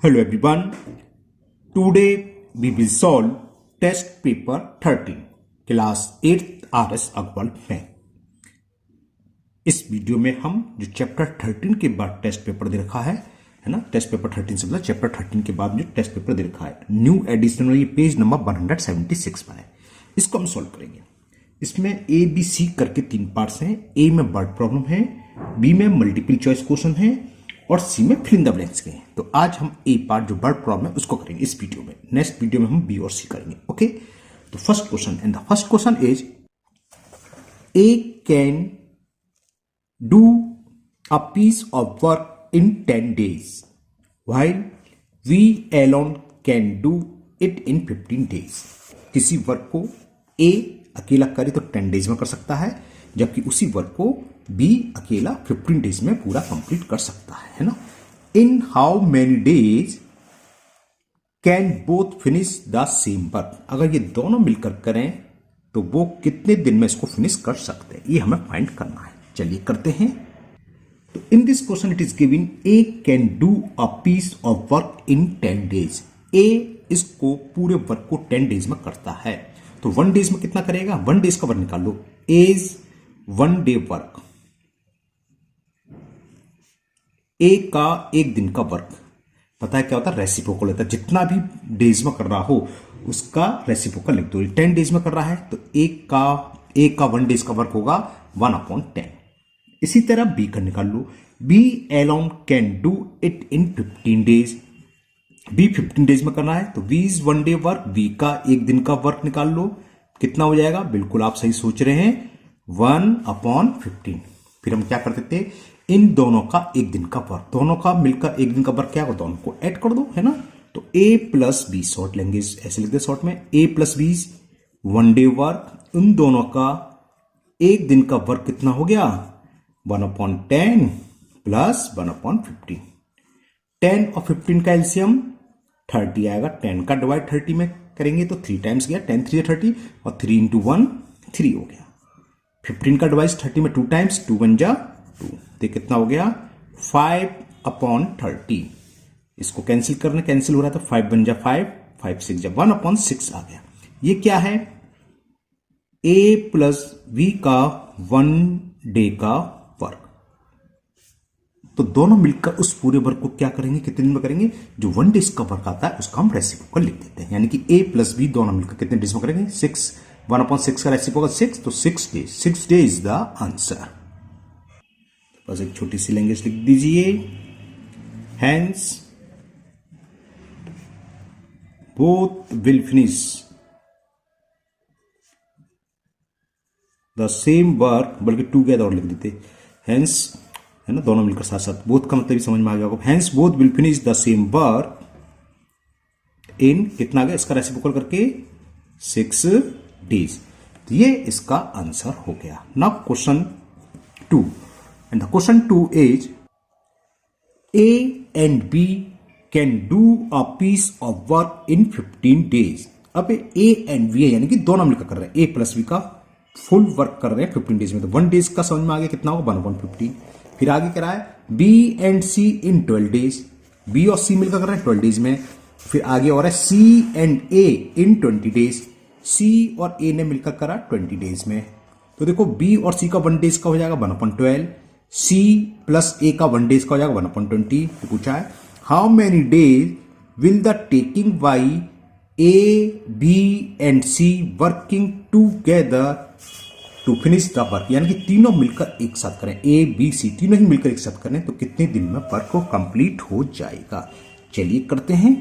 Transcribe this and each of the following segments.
Hello everyone. Today we will solve test paper 13 class 8th RS Agarwal में। इस video में हम जो चैप्टर 13 के बाद टेस्ट पेपर दे रखा है ना, टेस्ट पेपर 13 से मतलब चैप्टर 13 के बाद जो टेस्ट पेपर दे रखा है न्यू एडिशन, ये पेज नंबर 176 पर है। इसको हम सॉल्व करेंगे। इसमें ए बी सी करके 3 पार्ट्स हैं। ए में वर्ड प्रॉब्लम है, बी में मल्टीपल चॉइस क्वेश्चन है और सी में फिल इन द ब्लैंक्स के हैं। तो आज हम ए पार्ट जो वर्ड प्रॉब्लम है उसको करेंगे इस वीडियो में। नेक्स्ट वीडियो में हम बी और सी करेंगे। ओके, तो first question, and the first question is A can do a piece of work in 10 days while B alone can do it in 15 days। किसी वर्क को ए अकेला करे तो 10 days में कर सकता है, जबकि उसी वर्क को बी अकेला 15 days में पूरा कंप्लीट कर सकता है ना। In how many days can both finish the same work. अगर ये दोनों मिलकर करें तो वो कितने दिन में इसको फिनिश कर सकते हैं, ये हमें फाइंड करना है। चलिए करते हैं। तो in this question it is given A can do a piece of work in 10 days। A इसको पूरे वर्क को 10 days में करता है, तो 1 days में कितना करेगा? 1 days का वर्क निकाल लो। एज 1 day वर्क, ए का 1 दिन का वर्क पता है क्या होता है? रेसिप्रोकल होता है। जितना भी डेज में कर रहा हो उसका रेसिप्रोकल लिख दो। 10 days में कर रहा है तो ए का 1 days का वर्क होगा 1/10। इसी तरह बी का निकाल लो। B alone can do it in 15 days। B 15 days में करना है तो B is 1 day work, B का 1 दिन का वर्क निकाल लो। कितना हो जाएगा? बिल्कुल आप सही सोच रहे हैं, 1/15। फिर हम क्या करते थे? इन दोनों का 1 दिन का वर्क, दोनों का मिलकर 1 दिन का वर्क क्या होगा? दोनों को ऐड कर दो, है ना। तो ए प्लस बी शॉर्ट लेंगे, ऐसे लिखते शॉर्ट में। ए प्लस बी 1 day वर्क, उन दोनों का 1 दिन का वर्क कितना हो गया? 1/10 प्लस 1/15। 10 और 15 का एलसीएम 30 आएगा। 10 का डिवाइड 30 में करेंगे तो 3 times गया। 10 3 30 और 3 into 1 3 हो गया। 15 का डिवाइड 30 में 2 times, 2 1 जा 2, तो कितना हो गया? 5/30। इसको कैंसिल करने, कैंसिल हो रहा था। 5 1 जा 5, 5 6 जा 1/6 आ गया। ये क्या है? ए प्लस बी का 1 day का वर्क। तो दोनों मिलकर उस पूरे वर्क को क्या करेंगे? कितने दिन में करेंगे? जो 1 days का वर्क आता है उसका हम रेसिप्रोकल लिख देते हैं। यानी कि ए प्लस बी दोनों मिलकर कितने डेज में करेंगे? 6। 1/6 का रेसिप्रोकल 6, तो 6 days। 6 days is the answer. बस एक छोटी सी लैंग्वेज लिख दीजिए। Hence both will finish the same work, बल्कि टुगेदर और लिख देते। हैंस, है ना, दोनों मिलकर साथ साथ। बोथ का मतलब भी समझ में आ गया होगा। Hence both will finish the same work in कितना आ गया? इसका रेसिप्रोकल करके 6 days। तो ये इसका आंसर हो गया। Now question 2, and the question 2 is A and B can do a piece of work in 15 days। अब A and B है, यानी कि दोनों मिलकर कर रहे हैं। A प्लस B का फुल वर्क कर रहे हैं 15 days में। तो 1 days का समझ में आ गया कितना होगा? 1/15। फिर आगे क्या रहा है? B and C in 12 days। B और C मिलकर कर रहे हैं 12 days में। फिर आगे और है C and A in 20 days। C और A ने मिलकर करा 20 days में। तो देखो B और C का 1 days का हो जाएगा 1/12। C प्लस A का 1 days का हो जाएगा 1/20। तो पूछा है how many days will the taking by A, B and C working together to finish the work. यानी कि तीनों मिलकर एक साथ करें, A B C तीनों ही मिलकर एक साथ करें तो कितने दिन में वर्क को कंप्लीट हो जाएगा। चलिए करते हैं।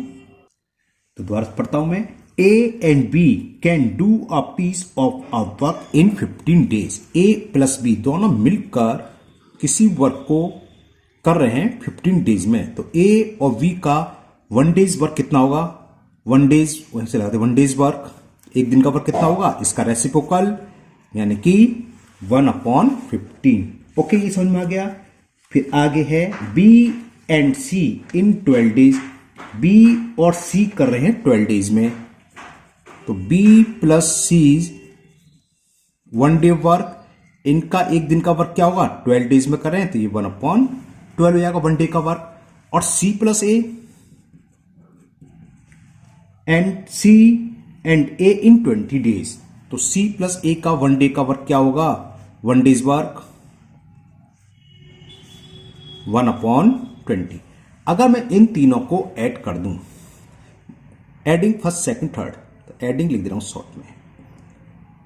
तो दोबारा पढ़ता हूं मैं। A and B can do a piece of a work in 15 days। A plus B दोनों मिलकर किसी वर्क को कर रहे हैं 15 days में। तो A और B का 1 days वर्क कितना होगा? 1 days, वहीं से लगाते 1 days वर्क, 1 दिन का वर्क कितना होगा? इसका रेसिप्रोकल यानी कि 1/15। ओके, ये समझ में आ गया। फिर आगे है B and C in 12 days। B और C कर रहे हैं 12 days में। तो B plus C 1 day work, इनका 1 दिन का वर्क क्या होगा? 12 days में कर रहे हैं तो ये 1/12 हो जाएगा 1 day का वर्क। और C plus A and C and A in 20 days. तो सी प्लस ए का 1 डे का वर्क क्या होगा? 1 डेज वर्क 1/20। अगर मैं इन तीनों को ऐड कर दूं, एडिंग फर्स्ट सेकंड थर्ड, तो एडिंग लिख दे रहा हूं शॉर्ट में,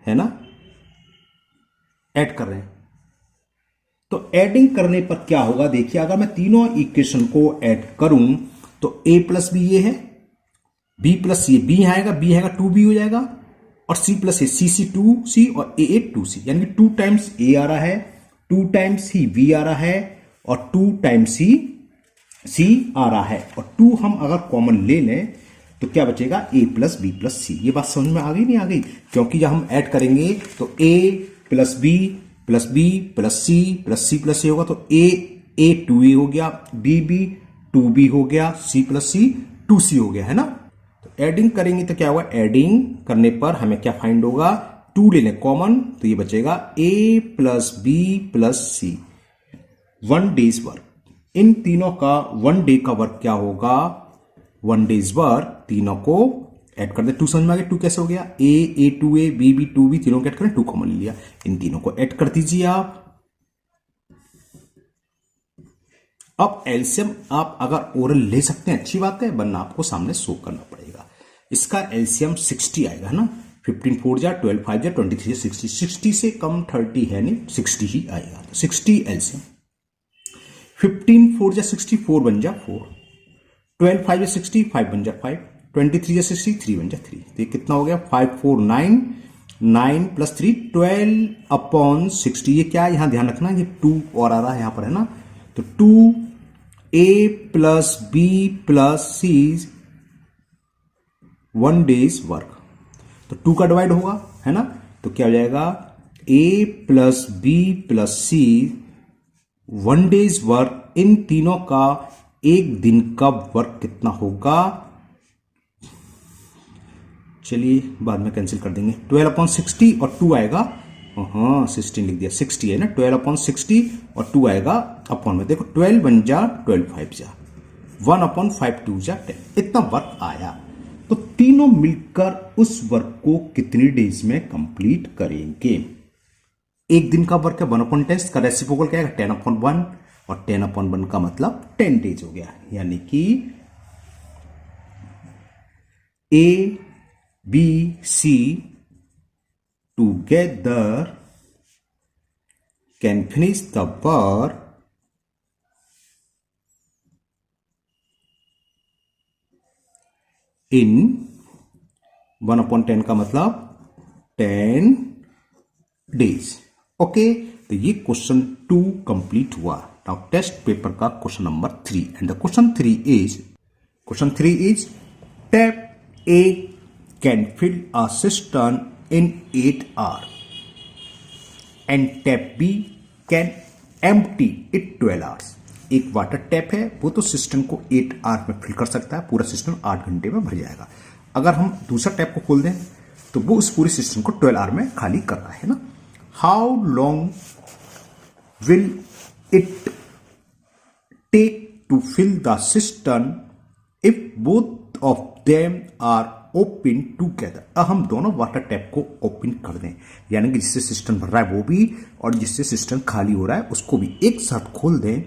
है ना, ऐड कर रहे हैं। तो एडिंग करने पर क्या होगा देखिए, अगर मैं तीनों इक्वेशन को ऐड करूं तो a प्लस बी ये है, b प्लस सी, बी आएगा, बी आएगा 2b हो जाएगा, और c प्लस ए, सी 2c और a 2c, यानी कि 2 टाइम्स a आ रहा है, 2 टाइम्स ही b आ रहा है, और 2 टाइम्स ही c आ रहा है। और 2 हम अगर कॉमन ले लें तो क्या बचेगा? a प्लस बी प्लस सी। ये बात समझ में आ गई नहीं आ गई? क्योंकि जब हम ऐड करेंगे तो a plus B plus B plus C plus A होगा, तो a 2a हो गया, b 2b हो गया, c प्लस सी 2c हो गया, है ना। तो एडिंग करेंगे तो क्या होगा? एडिंग करने पर हमें क्या फाइंड होगा? 2 ले लें कॉमन, तो ये बचेगा a plus B plus C, 1 days work. इन तीनों का 1 डे का वर्क क्या होगा? 1 डेज वर्क। तीनों को ऐड कर दे, 2 समझ में आ गया? 2 कैसे हो गया? a 2a b 2b, तीनों को ऐड करें, 2 कॉमन ले लिया, इन तीनों को ऐड कर दीजिए आप। अब एलसीएम आप अगर ओरल ले सकते हैं अच्छी बात है, वरना आपको सामने शो करना पड़ेगा। इसका एलसीएम 60 आएगा, है ना। 15 4 जा 12 5 जा 23 जा 60, 60 से कम 30 है नहीं, 60 ही आएगा। तो 60 एलसीएम, 15 4 जा 60, 4 बन जा 4, 12 5 जा 60, 5 बन जा 5, 23 जा 60, 3 बन जा 3। तो ये कितना हो गया? 5 4 9, 9 प्लस 3 12/60। ये क्या है? यहां ध्यान रखना, ये 2 और आ रहा है यहां पर, है ना। तो 2a plus B plus C 1 days work. तो 2 का डिवाइड होगा, है ना। तो क्या हो जाएगा? a plus B plus C 1 days work. इन तीनों का एक दिन का वर्क कितना होगा? चलिए बाद में कैंसिल कर देंगे। 12/60 और 2 आएगा, हाँ 16 लिख दिया, 60 है ना। 12/60 और 2 आएगा अपॉन में, देखो 12 बन जा 12 5 जा 1/5 2 जा 10, इतना वर्क आया। तो तीनों मिलकर उस वर्क को कितनी डेज में कंप्लीट करेंगे? एक दिन का वर्क है 1/10, का रेसिप्रोकल क्या है? 10/1, और 10/1 का मतलब 10 डेज हो गया। यानी कि A B C together can finish the work in 1/10 का मतलब 10 डेज। ओके, तो ये क्वेश्चन 2 कंप्लीट हुआ। नाउ टेस्ट पेपर का question number 3, and the question 3 is tap A can fill a cistern in 8 hours and tap B can empty it 12 hours। एक water tap है, वो तो सिस्टम को 8 our में फिल कर सकता है, पूरा सिस्टम 8 घंटे में भर जाएगा। अगर हम दूसरा टैप को खोल दें तो वो उस पूरी सिस्टम को 12 आवर में खाली कर रहा है ना। How long will it take to fill the system if both of them are open together? अब हम दोनों वाटर टैप को ओपन कर दें, यानी कि जिससे सिस्टम भर रहा है वो भी, और जिससे सिस्टम खाली हो रहा है उसको भी एक साथ खोल दें,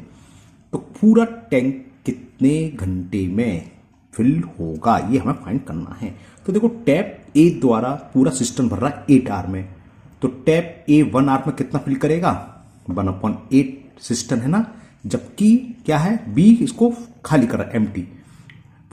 तो पूरा टैंक कितने घंटे में फिल होगा, ये हमें फाइंड करना है। तो देखो टैप ए द्वारा पूरा सिस्टम भर रहा है 8 आवर में, तो टैप ए 1 आवर में कितना फिल करेगा? 1/8 सिस्टम है ना, जबकि क्या है बी इसको खाली कर रहा है, एम्प्टी।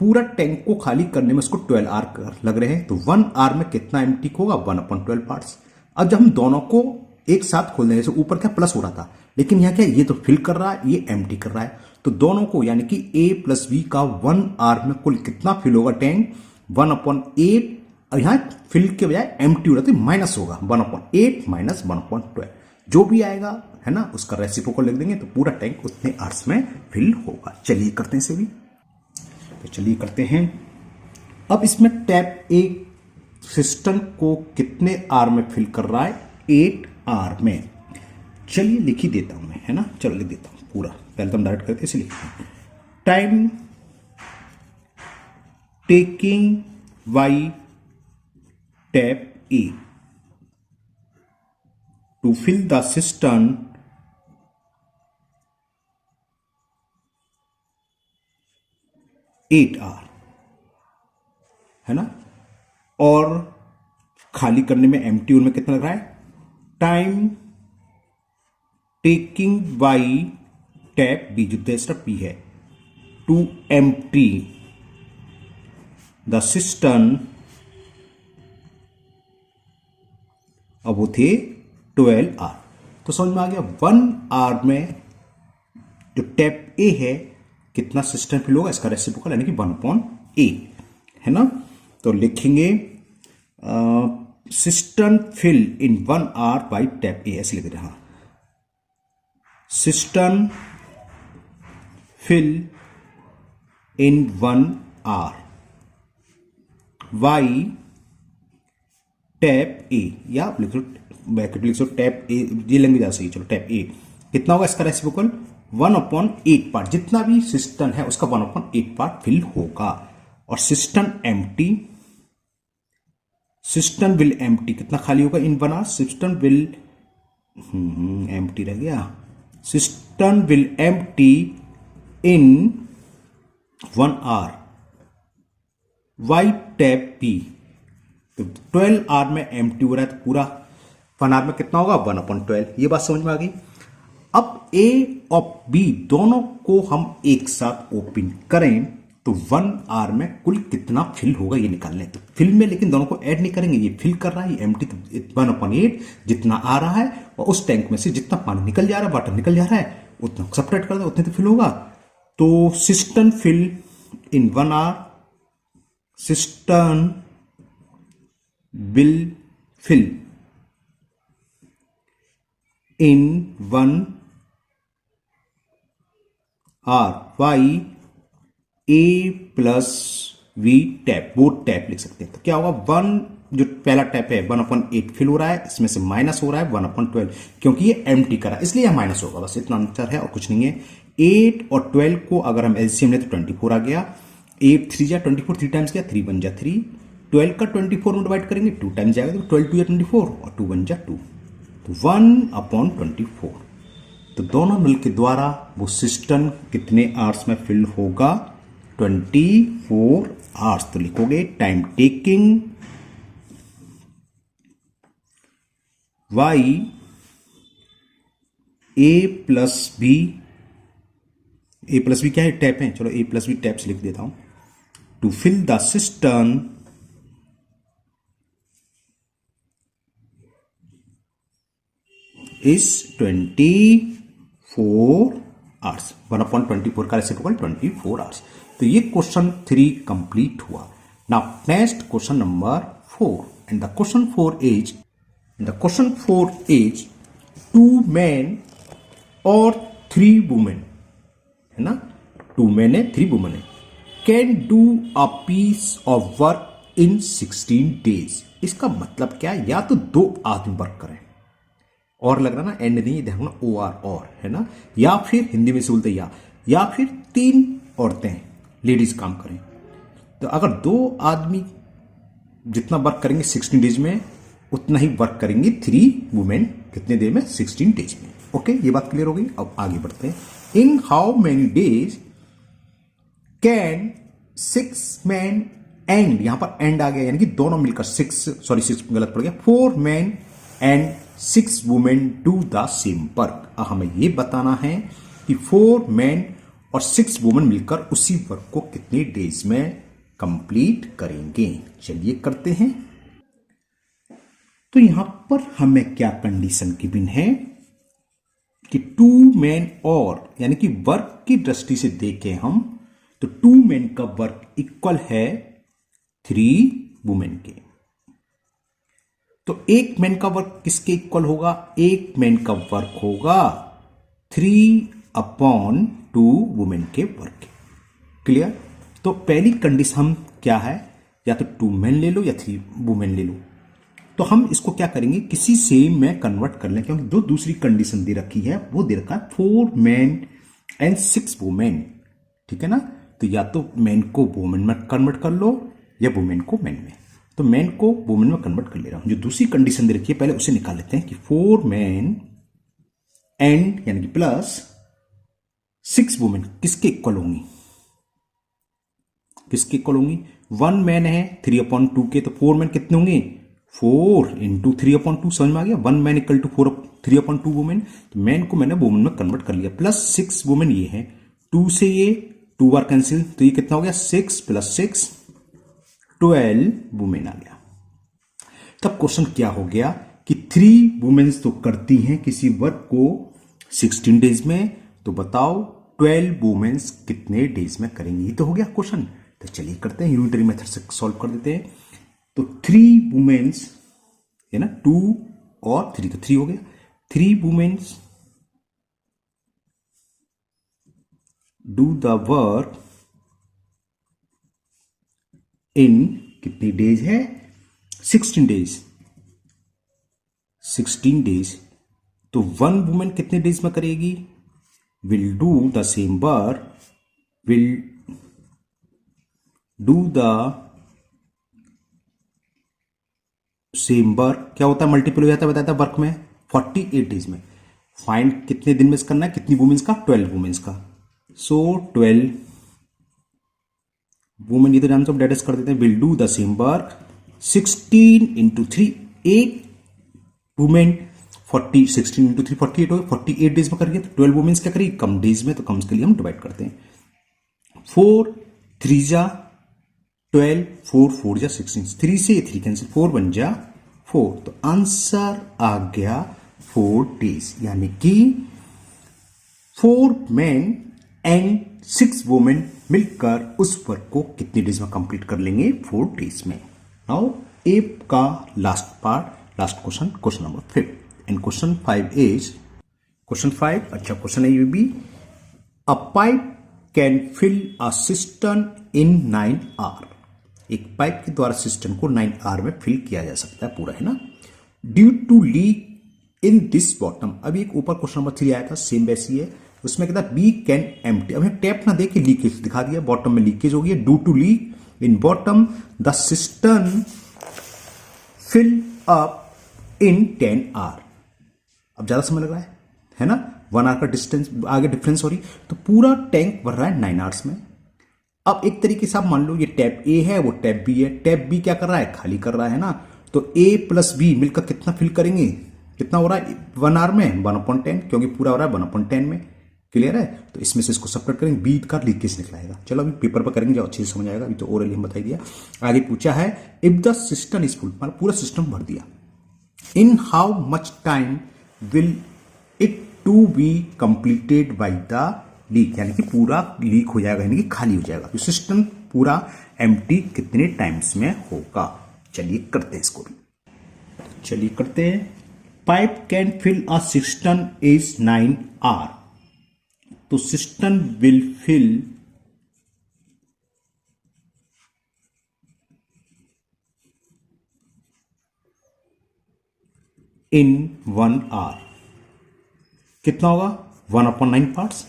पूरा टैंक को खाली करने में उसको 12 आवर लग रहे हैं, तो 1 आवर में कितना एम्प्टी होगा? 1/12 पार्ट्स। अब जब हम दोनों को एक साथ खोल देंगे, ऊपर क्या प्लस हो रहा था, लेकिन यहाँ क्या ये तो फिल कर रहा है, ये एम्प्टी कर रहा है, तो दोनों को यानी कि a प्लस बी का 1 आवर में कुल कितना फिल होगा टैंक? 1/8, और यहाँ फिल के बजाय एम्प्टी हो रहा था, माइनस होगा 1/8 माइनस 1/12, जो भी आएगा है ना उसका रेसिप्रोकल लिख देंगे, तो पूरा टैंक उतने आवर्स में फिल होगा। चलिए करते हैं इसे भी, तो चलिए करते हैं। अब इसमें टैप ए सिस्टम को कितने आवर में फिल कर रहा है? 8 आवर में। चलिए लिख ही देता हूं मैं, है ना, चलो लिख देता हूं पूरा, पहले तो हम डायरेक्ट करते इसे लिखते हैं। Time taking by tap A to fill the system 8 hour, है ना। और खाली करने में एम्प्टी में कितना लग रहा है, time taking by tap B, जो दूसरा पी है, टू एम्प्टी द सिस्टम, अब वो थे 12 आवर। तो समझ में आ गया 1 आवर में जो टैप ए है कितना सिस्टम फिल होगा, इसका रेसिप्रोकल यानी कि 1/8, है ना। तो लिखेंगे system fill in 1 hour by tap A, ऐसे लिख रहे हैं। System fill in 1 hour by tap A, या लिख लो ब्रैकेट लिख लो टैप ए, ये लैंग्वेज आ सही। चलो टैप ए कितना होगा इसका रेसिप्रोकल 1/8 पार्ट, जितना भी सिस्टम है उसका 1/8 पार्ट फिल होगा। और system empty, system will empty कितना खाली होगा in 1 hour, system will empty रह गया, system will empty in 1 hour by tap P. तो 12 आवर में एम्प्टी हो रहा है, तो पूरा 1 आवर में कितना होगा 1/12। ये बात समझ में आ गई। अब ए और बी दोनों को हम एक साथ ओपन करें तो 1 आवर में कुल कितना फिल होगा ये निकालने। तो फिल में लेकिन दोनों को ऐड नहीं करेंगे, ये फिल कर रहा है, ये एम्प्टी, तो 1/8 जितना आ रहा है और उस टैंक में से जितना पानी निकल जा रहा है, वाटर निकल जा रहा है, उतना सेपरेट कर दो, उतने तो फिल होगा। तो system fill in 1 hour, system will fill in 1 hour Y A plus V tap, both tap लिख सकते हैं। तो क्या होगा 1, जो पहला टैप है 1/8 फिल हो रहा है, इसमें से माइनस हो रहा है 1/12, क्योंकि ये एम्प्टी करा इसलिए यह माइनस होगा, बस इतना अंतर है और कुछ नहीं है। 8 और 12 को अगर हम एलसीएम लें तो 24 आ गया, 8 3 जा 24, 3 टाइम्स गया, 3 1 जा 3, 12 का 24 में डिवाइड करेंगे 2 टाइम्स जाएगा, तो 12 2 या 24 और 2 1 जा 2, तो 1/24। तो दोनों मिल के द्वारा वो सिस्टम कितने आवर्स में फिल होगा 24 आवर्स। तो लिखोगे time taking Y A plus B, A plus B क्या है टैप है, चलो ए प्लस बी टैप्स लिख देता हूं, to fill the system is 24 hours, 1/24 का रेसिप्रोकल 24 आवर्स। तो ये क्वेश्चन 3 कंप्लीट हुआ। Now next question number 4, and the question 4 is 2 men और 3 women, है ना, 2 men है 3 women है, can do a piece of work in 16 days। इसका मतलब क्या है, या तो 2 आदमी वर्क करें, और लग रहा ना एंड नहीं, देखो ना ओ आर और, है ना, या फिर हिंदी में से बोलते या फिर 3 औरतें लेडीज काम करें। तो अगर 2 आदमी जितना वर्क करेंगे 16 डेज में, उतना ही वर्क करेंगे 3 वुमेन कितने देर में 16 डेज में। ओके, ये बात क्लियर हो गई। अब आगे बढ़ते हैं। In how many days can 6 men and, यहां पर एंड आ गया यानी कि दोनों मिलकर 6 गलत पड़ गया, 4 men and 6 women do the same work. हमें यह बताना है कि 4 men और 6 women मिलकर उसी वर्क को कितने डेज में कंप्लीट करेंगे। चलिए करते हैं। तो यहां पर हमें क्या कंडीशन गिवन है कि 2 men और, यानी कि वर्क की दृष्टि से देखें हम तो 2 men का वर्क इक्वल है 3 women के। तो 1 मैन का वर्क किसके इक्वल होगा, 1 मैन का वर्क होगा 3/2 वुमेन के वर्क। क्लियर। तो पहली कंडीशन हम क्या है, या तो 2 मैन ले लो या 3 वुमेन ले लो। तो हम इसको क्या करेंगे, किसी से में कन्वर्ट कर लें, क्योंकि जो दूसरी कंडीशन दे रखी है वो दे रखा है 4 मैन एंड 6 वुमेन, ठीक है ना। तो या तो मैन को वुमेन में कन्वर्ट कर लो या वुमेन को मैन में। तो मैन को वुमेन में कन्वर्ट कर ले रहा हूं। जो दूसरी कंडीशन दे रखी है पहले उसे निकाल लेते हैं कि 4 मैन एंड यानी कि प्लस 6 वुमेन किसके इक्वल होंगी, किसके इक्वल होंगी। 1 मैन है 3/2 के, तो 4 मैन कितने होंगे 4 इंटू 3/2, समझ में आ गया। 1 मैन इक्वल टू 3/2 वुमेन, तो मैन को मैंने वुमेन में कन्वर्ट कर लिया। प्लस 6 वुमेन ये है, 2 से ये 2 बार कैंसिल, तो ये कितना हो गया 6 + 6 12 वुमेन आ गया। तब क्वेश्चन क्या हो गया कि 3 वुमेन्स तो करती हैं किसी वर्क को 16 डेज में, तो बताओ 12 वुमेन्स कितने डेज में करेंगी, ये तो हो गया क्वेश्चन। तो चलिए करते हैं, यूनिटरी मेथड से सॉल्व कर देते हैं। तो 3 वुमेन्स है ना, 2 और 3, तो 3 हो गया। 3 womens do the work in कितनी डेज है 16 डेज, 16 डेज। तो 1 वुमेन कितने डेज में करेगी, will do the same work, will do the same work, क्या होता है मल्टीपल हो जाता है बताया था वर्क में 48 डेज में। फाइंड कितने दिन में करना है, कितनी वुमेन्स का, 12 वुमेन्स का। सो 12 वुमेन, ये तो नाम सब डायरेक्ट कर देते हैं। Will do the same work 16 into 3, 8 women 40, 16 into 3 48 हो गए, 48 डेज में कर गया। तो 12 वुमेन्स क्या करेगी कम डेज में, तो कम के लिए हम डिवाइड करते हैं। 4 3 जा 12, 4 4 जा 16, 3 से 3 कैंसिल, 4 1 जा 4, तो आंसर आ गया 4 डेज। यानी कि 4 मैन एंड 6 वुमेन मिलकर उस वर्क को कितने डेज में कंप्लीट कर लेंगे 4 डेज में। नाउ ए का last part, last question, question number 5 and question 5 is, question 5 अच्छा क्वेश्चन है ये भी। A pipe can fill a system in 9 hour, एक पाइप के द्वारा सिस्टम को 9 आवर में फिल किया जा सकता है पूरा, है ना। Due to leak in this bottom, अभी एक ऊपर क्वेश्चन नंबर 3 आया था सेम वैसी है, उसमें कहता है बी कैन एम्प्टी, अब टैप ना देके लीकेज दिखा दिया, बॉटम में लीकेज हो गई है। Due to leak in bottom the system fill up in 10 hour, अब ज्यादा समय लग रहा है ना, 1 आवर का डिस्टेंस आगे डिफरेंस हो रही, तो पूरा टैंक भर रहा है 9 आवर्स में। अब एक तरीके से आप मान लो ये टैप ए है, वो टैप बी है, टैप बी क्या कर रहा है खाली कर रहा है ना, तो ए प्लस बी मिलकर कितना फिल करेंगे, कितना हो रहा है 1 आवर में 1/10, क्योंकि पूरा हो रहा है 1/10 में, क्लियर है। तो इसमें से इसको सब्ट्रैक्ट करेंगे, बी का लीकेज निकलाएगा। चलो अभी पेपर पर करेंगे, जो अच्छे से समझ आएगा, अभी तो ओरली हम बताई दिया। आगे पूछा है if the system is full, मतलब पूरा सिस्टम भर दिया, in how much time will it to be completed by the leak, यानी कि पूरा लीक हो जाएगा, यानी कि खाली हो जाएगा, तो सिस्टम पूरा एम्प्टी कितने टाइम्स में होगा। चलिए करते हैं इसको भी, चलिए करते हैं। Pipe can fill a system is 9 hour, तो system will fill in 1 hour, कितना होगा 1/9 पार्ट्स।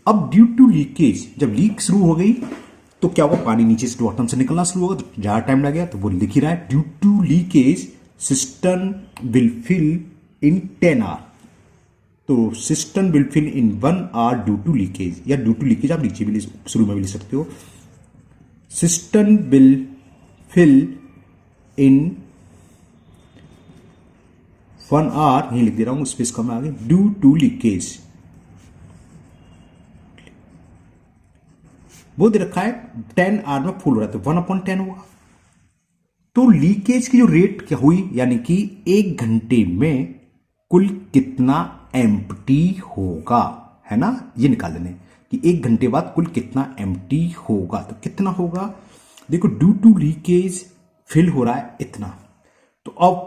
अब ड्यू टू लीकेज, जब लीक शुरू हो गई तो क्या होगा, पानी नीचे से बॉटम से निकलना शुरू होगा, तो ज्यादा टाइम लगेगा, तो वो लिख ही रहा है due to leakage system will fill in 10 hour, तो system will fill in 1 hour due to leakage, या ड्यू टू लीकेज आप नीचे भी शुरू में भी लिख सकते हो। System will fill in 1 hour, यही लिख दे रहा हूं, स्पेस कम आगे, ड्यू टू लीकेज वो दे रखा है 10 आवर में फुल हो रहा है, तो 1/10 होगा। तो लीकेज की जो रेट क्या हुई, यानी कि 1 घंटे में कुल कितना एम्प्टी होगा, है ना, ये निकाल लेने कि 1 घंटे बाद कुल कितना एम्प्टी होगा। तो कितना होगा, देखो ड्यू टू लीकेज फिल हो रहा है इतना, तो अब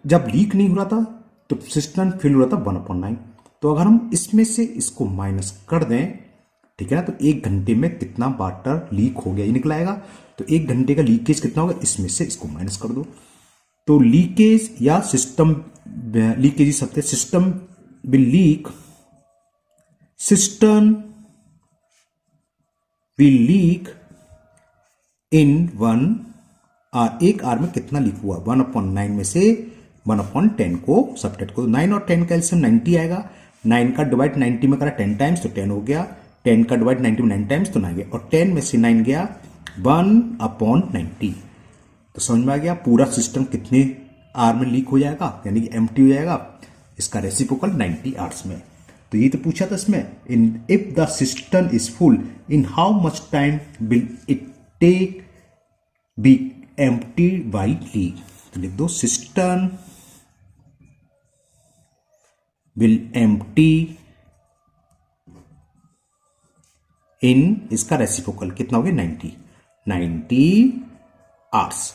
जब लीक नहीं हो रहा था तो सिस्टम फिल हो रहा था 1/9, तो अगर हम इसमें से इसको माइनस कर दें, ठीक है ना, तो 1 घंटे में कितना वाटर लीक हो गया ये निकलाएगा। तो 1 घंटे का लीकेज कितना होगा, इसमें से इसको माइनस कर दो, तो लीकेज या सिस्टम लीकेज ही सकते, system will leak, system will leak in 1 hour में कितना लीक हुआ, 1/9 में से 1/10 को सब्ट्रैक्ट करो। 9 और 10 का एलसीएम 90 आएगा। 9 का डिवाइड 90 में करा 10 टाइम्स तो 10 हो गया। 10 का डिवाइड 90 में 9 टाइम्स तो 9 गया, और 10 में से 9 गया 1/90। तो समझ में आ गया पूरा सिस्टम कितने आर में लीक हो जाएगा, यानी कि एम्प्टी हो जाएगा। इसका रेसिप्रोकल 90 आवर्स में। तो ये तो पूछा था इसमें, in if the system is full in how much time will it take be empty by leak. तो लिख दो सिस्टम विल एम्प्टी इन, इसका रेसिप्रोकल कितना हो गया 90 आवर्स।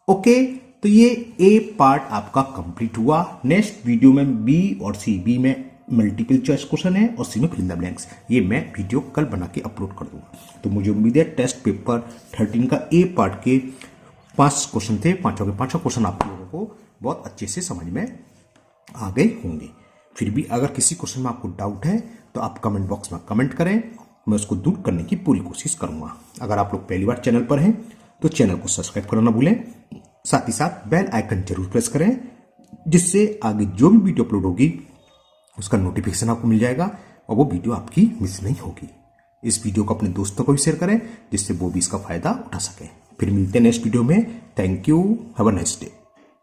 ओके, तो ये ए पार्ट आपका कंप्लीट हुआ। नेक्स्ट वीडियो में बी और सी, बी में मल्टीपल चॉइस क्वेश्चन है और सी में फिल इन द ब्लैंक्स, ये मैं वीडियो कल बना के अपलोड कर दूंगा। तो मुझे उम्मीद है टेस्ट पेपर 13 का ए पार्ट के 5 क्वेश्चन थे, पांचों के पांचों क्वेश्चन आप लोगों को बहुत अच्छे से समझ में आ गए होंगे। फिर भी अगर किसी क्वेश्चन में आपको डाउट है तो आप कमेंट बॉक्स में कमेंट करें, मैं उसको दूर करने की पूरी कोशिश करूंगा। अगर आप लोग पहली बार चैनल पर हैं तो चैनल को सब्सक्राइब करना ना भूलें, साथ ही साथ बेल आइकन जरूर प्रेस करें, जिससे आगे जो भी वीडियो अपलोड होगी उसका नोटिफिकेशन आपको मिल जाएगा और वो वीडियो आपकी मिस नहीं होगी। इस वीडियो को अपने दोस्तों को भी शेयर करें, जिससे वो भी इसका फायदा उठा सके। फिर मिलते हैं नेक्स्ट वीडियो में। Thank you, have a nice day.